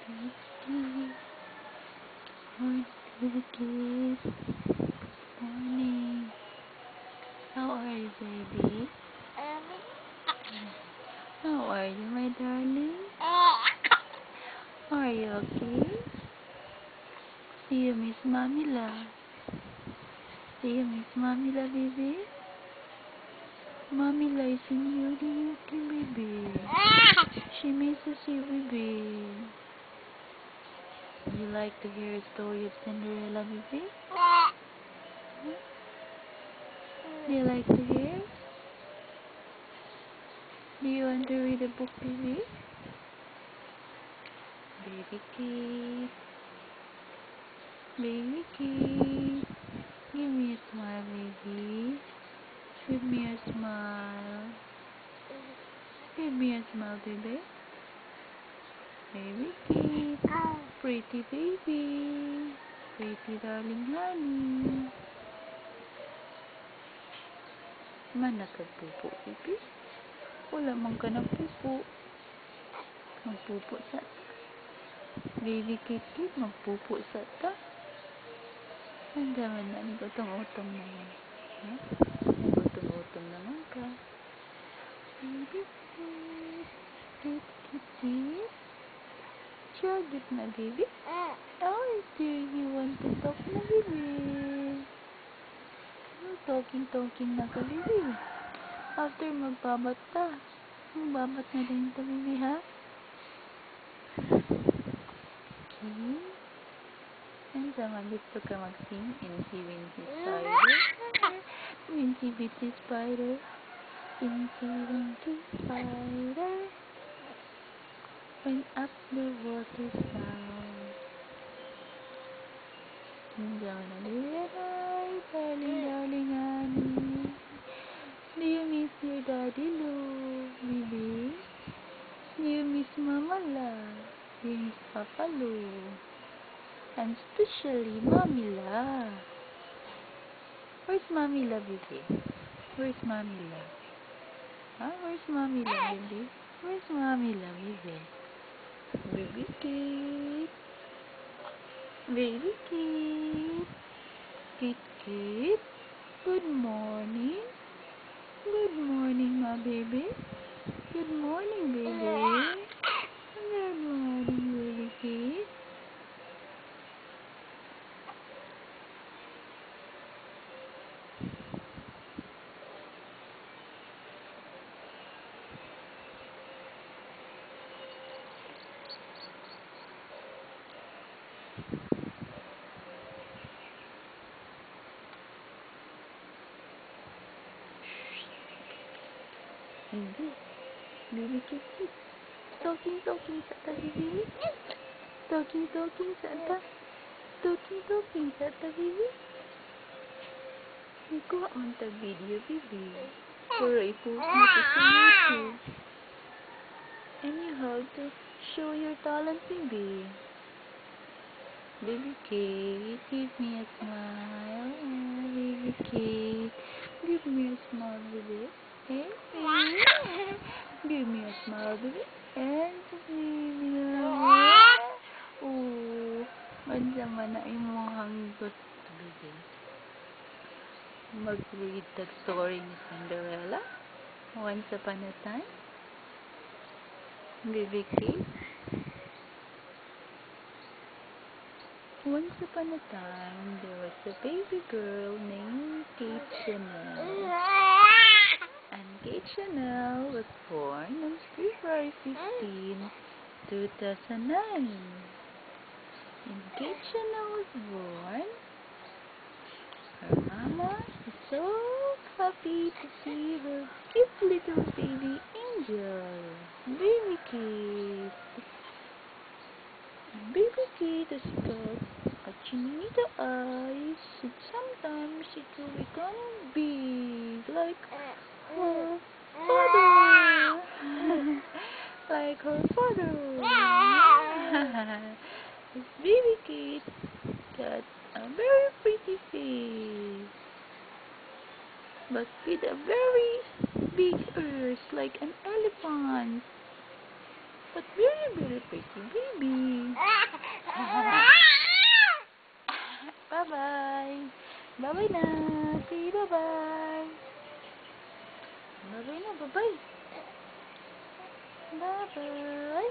Baby, good morning. How are you, baby? How are you, my darling? Are you okay? Do you miss Mommy La? Do you miss Mommy La, baby? Mommy La is in UK, baby. She misses you, baby. You like to hear a story of Cinderella, baby? Do you like to hear? Do you want to read a book, baby? Baby Kate. Baby Kate. Give me a smile, baby. Give me a smile. Give me a smile, baby. Baby Kate. Pretty baby. Pretty darling honey. Mana ka pupo, baby? Wala man ka ng pupo. Magpupo sa Baby Kate, magpupo sa ta. Andiyan na, nagutong-utong naman. Ha? Nagutong-utong naman ka. Baby Kate. Chagit na, baby. Oh, do you want to talk na, baby? Talking na ka, baby. After magbabat ta. Magbabat na din ito, baby, ha? Okay. And sama gusto ka mag-sing Incy Wincy Spider. Wincy Wincy Spider. Incy Wincy Spider. When up the water spout. And sama na, baby, hi, darling honey. Do you miss your daddy, Lou, baby? Do you miss Mama La? Do you miss Papa Lou? And especially Mommy La. Where's Mommy La, baby? Where's Mommy La? Huh? Where's Mommy La, baby? Where's Mommy La, baby? Baby Kate. Baby Kate. Kate. Good morning. Good morning, my baby. Good morning, baby. Good morning, baby Kate. Baby Kate. Talking sa ta, baby. Talking sa ta. Talking sa ta, baby. You go on the video, baby. For I post mo to sa YouTube. And you have to show your talent, baby. Baby Kate, give me a smile. Oh, baby Kate, give me a smile, baby. Hey, give me a smile, baby. And baby, oh, mandiyan man na imong hanggot, baby. Mag-read the story ni Cinderella. Once upon a time, baby Kate. Once upon a time, there was a baby girl named Kate Chanel. And Kate Chanel was born on February 15, 2009. When Kate Chanel was born, her mama was so happy to see her cute little baby angel, baby Kate. Baby Kate has got a chinita eyes, and sometimes it will become big, like her father. Like her father. This baby Kate got a very pretty face, but with a very big ears like an elephant. But very, very pretty baby. bye-bye. Bye-bye na. Say bye-bye. Bye-bye na, bye-bye. Bye-bye.